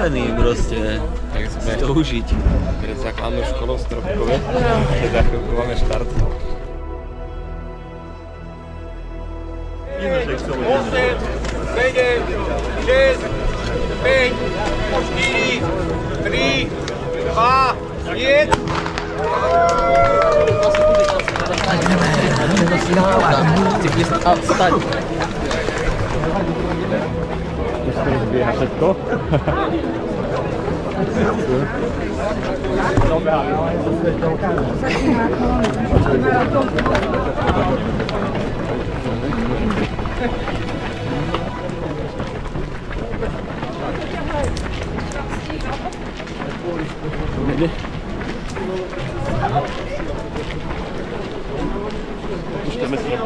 pripravení proste si to užiť. Pred základnou školou v Stropkove, za chvíľku máme štart. 8, 7, 6, 5, 4, 3, 2, 1. Zbieha všetko. Puszczamy sobie.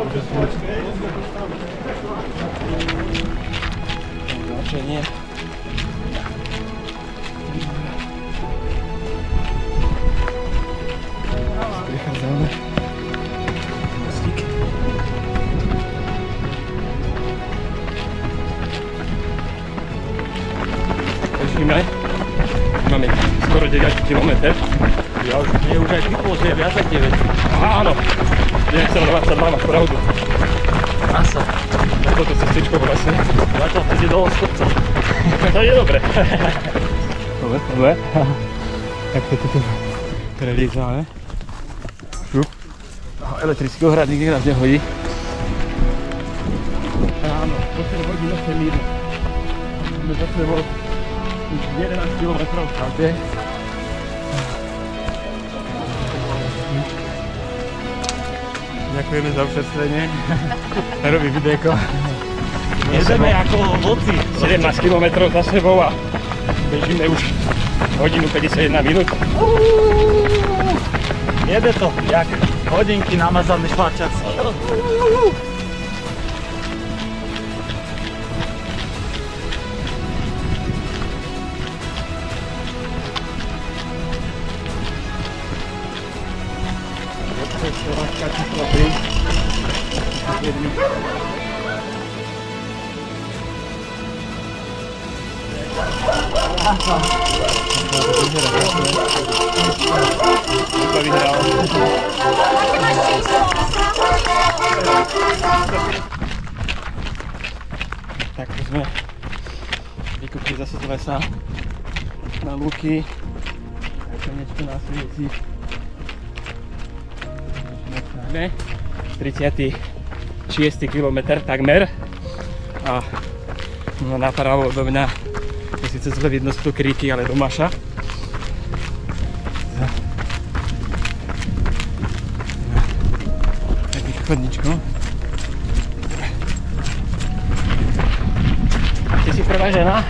Zobaczenie. Wychadzamy. Mostik. Weźmy. Mamy skoro 9 km. Ja už aj typol, že je viac ako 9. Áno. 9,22 máš pravdu. Masa. Na toto cestičko v lese. Ja to ide do Oskopca. To je dobre. Dobre. Tak to tu prelízáme. Elektrický ohrad nikdy nás nehodí. Áno, posledné hodiny sa mírno. Máme za sebou 11 km v kampe. Ďakujeme za občerstvenie. Robí videjko. Jedeme ako vlci. 17 km za sebou a bežíme už hodinu 51 minút. Jede to, jak hodinky namazaný šváčac. Tak to sme vykúpili zase z lesa na lúky. Ešte niečo na svieti. 36. kilometr takmer. A napravo do mňa je síce zle vidno z toho kríky, ale do Maša. Taký chodničko. Ty si prvá žena?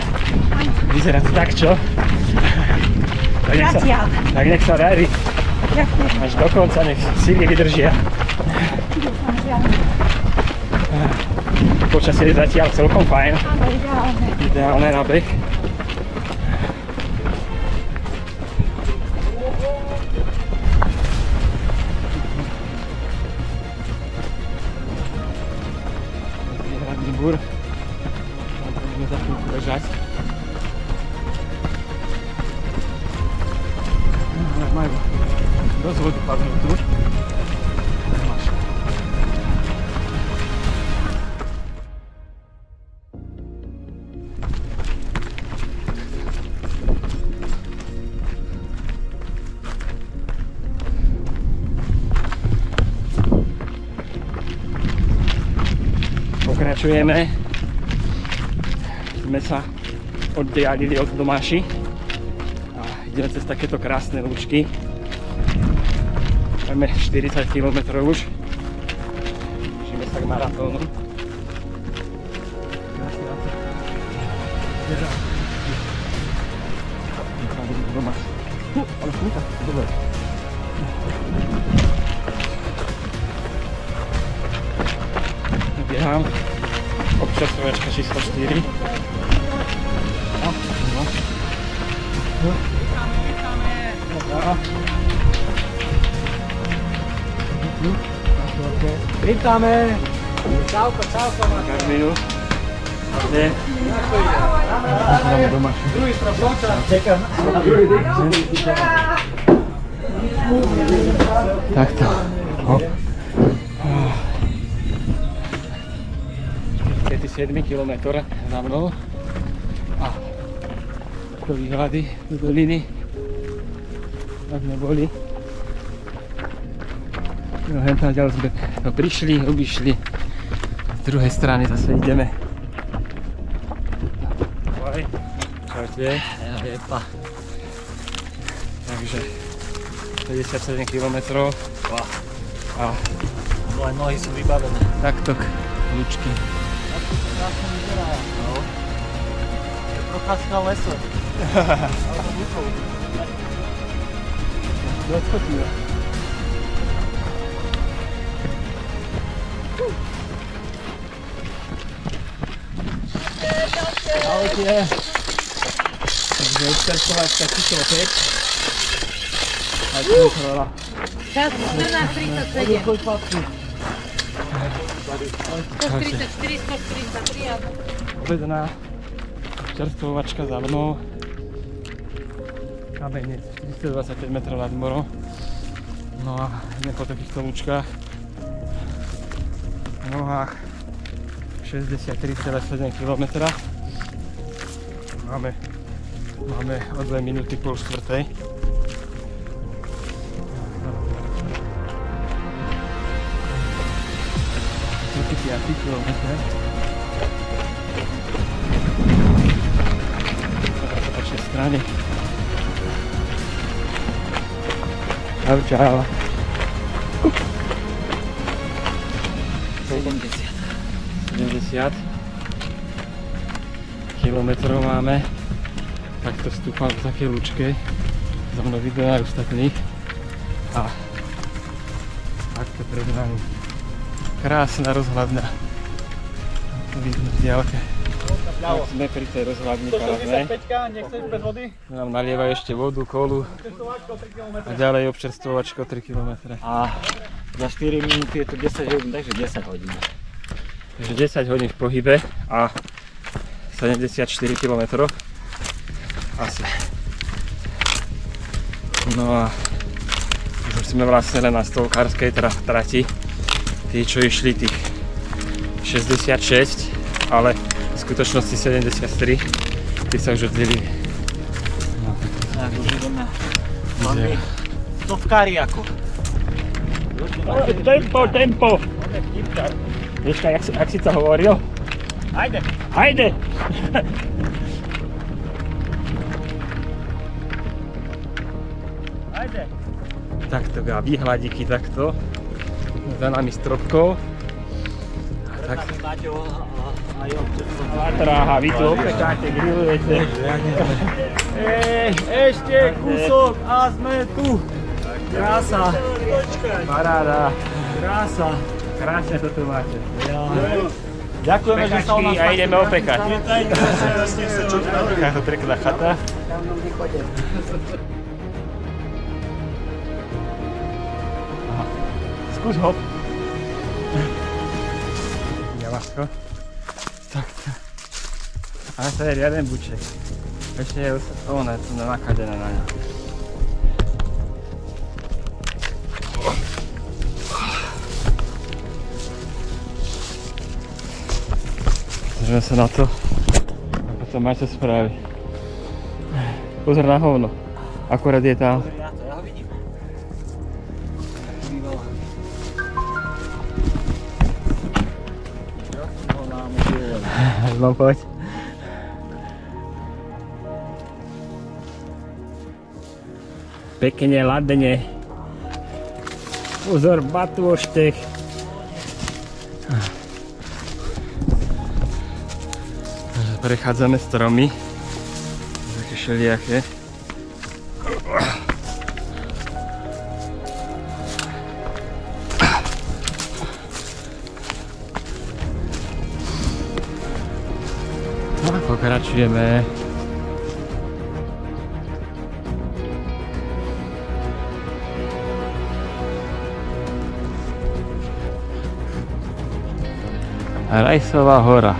Vyzerá to tak, čo? Tak nech sa darí. Až do konca, nech síly vydržia. Počasie je zatiaľ celkom fajn. Ideálne na beh. Hradný búr. Môžeme za chvíľku ležať. Majú dosť vody padnú tu. Pokračujeme. Sme sa oddialili od Domáši a ideme cez takéto krásne lúčky. Máme 40 km už. Držíme sa k maratónu. Krásne na to. Ale smúta, dobre. Bieham. Občerstvovačka číslo 4. Vítame! Čauko, čauko, Karminu. Nie. Druhý strop, Čekám. Takto. Hop. 7 km za mnou a do výhľady, do doliny, tak neboli. No hentam ďalej sme prišli, obišli, z druhej strany zase ideme. Ahoj. Čaute. Jepa. Takže 57 km a Moje nohy sú vybavené. takto kľúčky. Krásne vyzerá. No. Je procházka leso. Alebo lukou. Odskočíme. Ahojte. Takže odčerkovačka číslo 5. A kontrola. Čas 14:37. 144, 143 a Obedná čerstvovačka za mnou. Kameniec 425 metrov nad morom. No a idem po takýchto lúčkach. V nohách 63,7 km. Máme o 2 minúty pol štvrtej. Taký 5 km. Na opačnej strane. Čau. 70 kilometrov máme. Takto stúpam v takej lúčke. Za mnou video aj ostatných. A takto pred nami. Krásna rozhľadňa. To vidno v diaľke. Tak sme pri tej rozhľadni parádnej. 165, nechceš bez vody? Nám nalievajú ešte vodu, kolu a ďalej občerstvovačko 3 km. A za 4 minúty je to 10 hodín, takže 10 hodín. Takže 10 hodín v pohybe a 74 km. Asi. No a už sme vlastne len na stovkárskej trati. Tí, čo išli tých 66, ale v skutočnosti 73, tí sa už oddelili. No, Tak už ideme. Máme stovkári ako. Tempo! Vieš, jak si to hovoril? Ajde. Hajde! Ajde. Takto a výhľadiky takto. Za nami stropkou. Tak. Maťo a jo, Tráha, vy tu opekáte, grillujete. ešte kúsok a sme tu. Krása. Paráda. Krása. Krásne to tu máte. Ďakujeme, že sa o nás Pekačky a ideme opekať. Pýtajte sa. Taká to pekná chata. Aha. Skús hop. Ďaláško. Takto. Ale to je riaden buček. Ešte je oné, to nakadené na ňa. Pozrieme sa na to. A potom Maťo spraví. Pozor na hovno. Akurát je tam. Ja ho vidím. No poď. Pekne ladne. Pozor, batôštech. Prechádzame stromy. Také všelijaké. No a pokračujeme. Rajsová hora.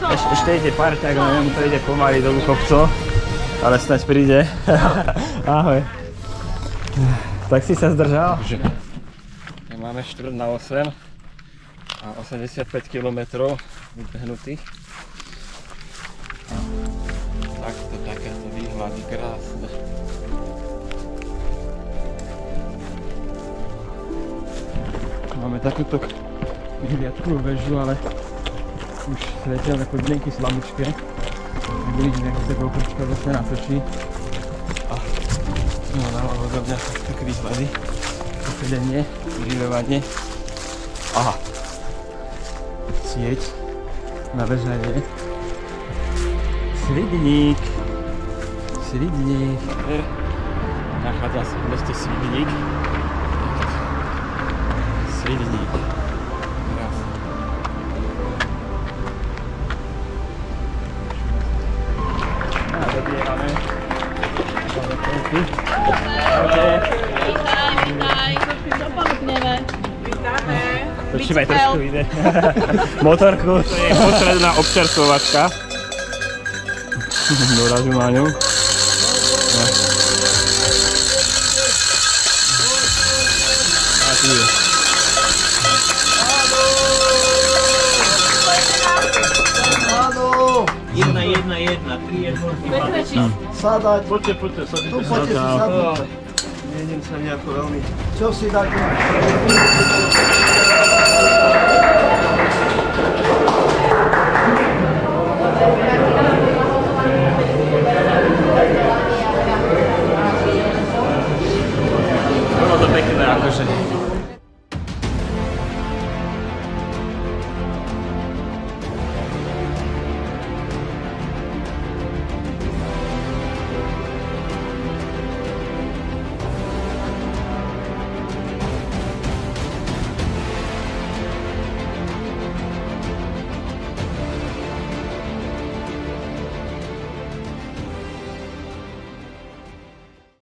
Ešte ide parťák, neviem, to ide pomaly dolu kopco, ale snaď príde. Ahoj. Tak si sa zdržal? Máme 4:08 a 85 km vybehnutých. Takto takéto výhľady krásne. Máme takúto vyhliadkovú väžu, ale už svietia na podmienky slabúčke. Uvidíme, ako sa GoPročka zase natočí. A no naľavo do mňa takto výhľady. Posedenie, vyživovanie. Aha. Sieť na vežanie. Svidník. Svidník. Nachádza sa v meste Svidník. Svidník. Krásne. A dobiehame. Vítaj. Čo ponúkneme? Točíme aj trošku ide. Motorku. To je posledná občerstvovačka. Doražu na ňu. A tu je. Jedna, 3 jednotky. Sadať, Poďte, tu sadite. poďte si sadnúť. Nejdem sa nejako veľmi. Čo si dáte? Bolo to pekné akože.